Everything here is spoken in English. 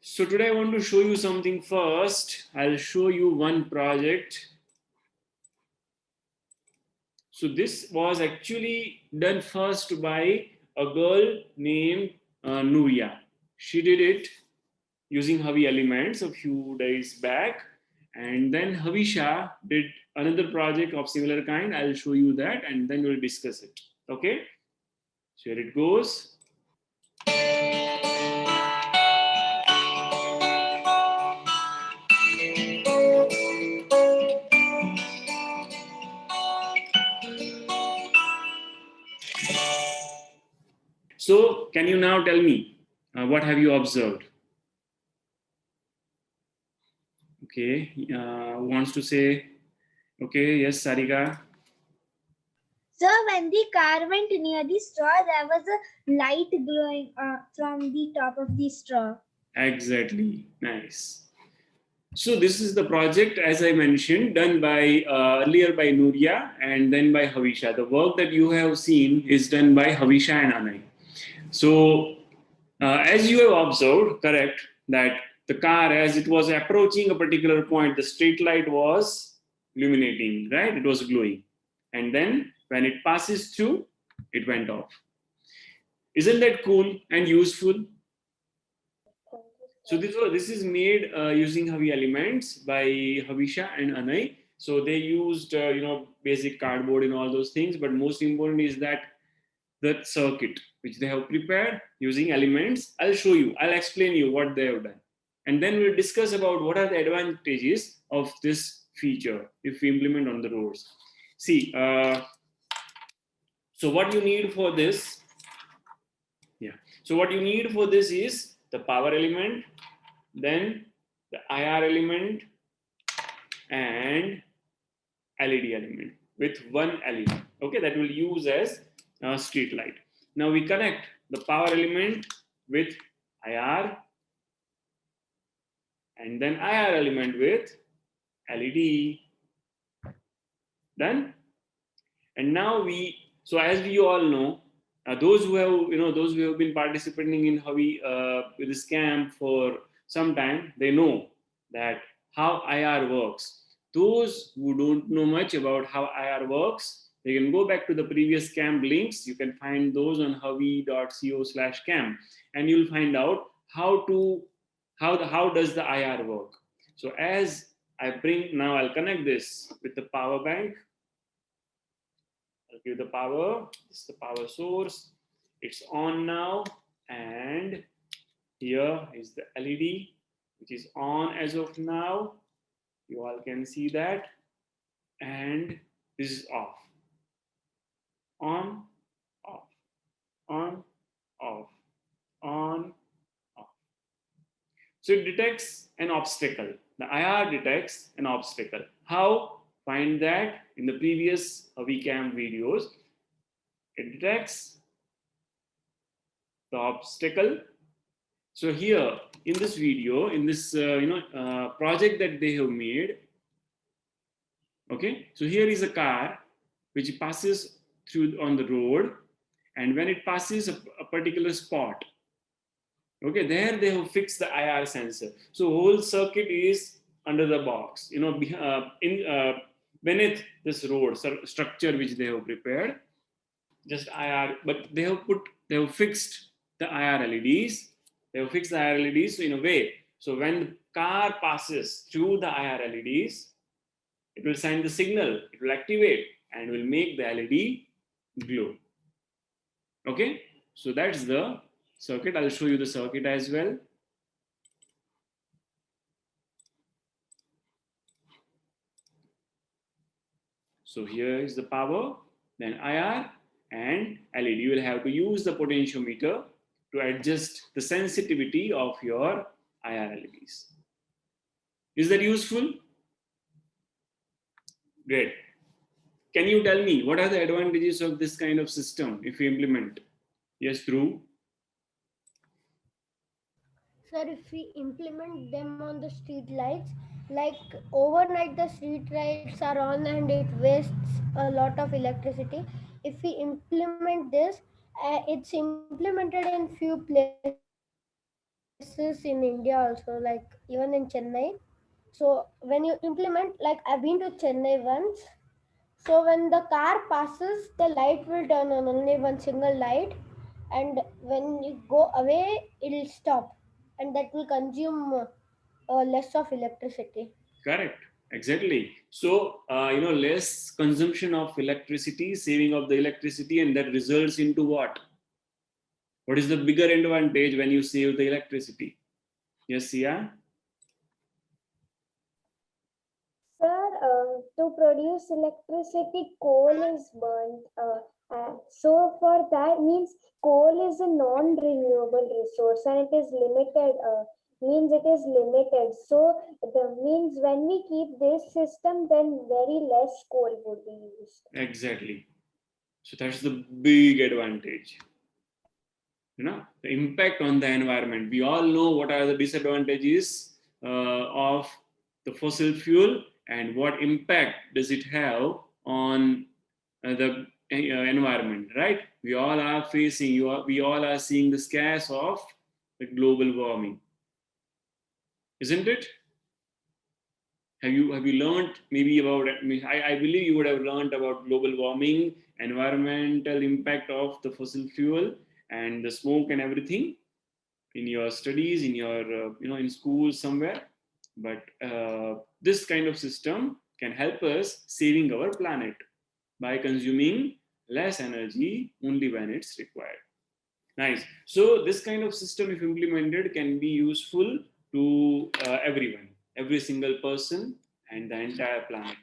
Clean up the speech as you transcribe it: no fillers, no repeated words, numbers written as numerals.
So today I want to show you something first. I'll show you one project. So this was actually done first by a girl named Nuria. She did it using Havi Elements a few days back. And then Havisha did another project of similar kind. I'll show you that and then we'll discuss it. Okay? So here it goes. So, can you now tell me what have you observed? Okay, who wants to say? Okay, yes, Sarika. So when the car went near the straw, there was a light glowing from the top of the straw. Exactly, nice. So this is the project, as I mentioned, done by earlier by Nuria and then by Havisha. The work that you have seen is done by Havisha and Anay. So, as you have observed, correct, that the car, as it was approaching a particular point, the street light was illuminating, right? It was glowing. And then when it passes through, it went off. Isn't that cool and useful? So this is made using Havi Elements by Havisha and Anay. So they used basic cardboard and all those things, but most important is that the circuit which they have prepared using elements. I'll show you. I'll explain you what they have done, and then we'll discuss about what are the advantages of this feature if we implement on the roads. See, so what you need for this? Yeah. So what you need for this is the power element, then the IR element, and LED element with one LED. Okay, that will use as a street light. Now we connect the power element with IR and then IR element with LED. Done. And now so as we all know, those who have those who have been participating in Havi this camp for some time, they know that how IR works. Those who don't know much about how IR works, they can go back to the previous camp links. You can find those on havi.co/camp, and you'll find out how does the IR work. So as I bring now, I'll connect this with the power bank. I'll give the power. This is the power source. It's on now, and here is the LED, which is on as of now. You all can see that, and this is off. On, off, on, off, on, off. So it detects an obstacle. The IR detects an obstacle. How? Find that in the previous VCAM videos. It detects the obstacle. So here in this video, in this project that they have made, okay. So here is a car which passes through on the road, and when it passes a particular spot, okay, there they have fixed the IR sensor. So whole circuit is under the box, beneath this road structure which they have prepared. Just IR, but they have fixed the IR LEDs. They have fixed the IR LEDs in a way. So when the car passes through the IR LEDs, it will send the signal, it will activate and will make the LED glow. Okay, so that's the circuit. I'll show you the circuit as well. So here is the power, then IR and LED. You will have to use the potentiometer to adjust the sensitivity of your IR LEDs. Is that useful? Great. Can you tell me what are the advantages of this kind of system if we implement? Yes, Dhruv. Sir, if we implement them on the street lights, like overnight the street lights are on and it wastes a lot of electricity. If we implement this, it's implemented in few places like places in India also, like even in Chennai. So when you implement, like I've been to Chennai once. So when the car passes, the light will turn on, only one single light, and when you go away, it'll stop, and that will consume less of electricity. Correct. Exactly. So, less consumption of electricity, saving of the electricity, and that results into what? What is the bigger advantage when you save the electricity? Yes, yeah. Sir, to produce electricity, coal is burnt. So for that means coal is a non-renewable resource and it is limited. Means it is limited. So the means when we keep this system, then very less coal would be used. Exactly. So that's the big advantage. The impact on the environment. We all know what are the disadvantages of the fossil fuel and what impact does it have on the environment, right? We all are facing, we all are seeing the scares of the global warming, isn't it? Have you learned maybe about? I believe you would have learned about global warming, environmental impact of the fossil fuel, and the smoke and everything in your studies, in your in school somewhere. But this kind of system can help us saving our planet by consuming less energy only when it's required. Nice. So this kind of system, if implemented, can be useful to everyone, every single person, and the entire planet.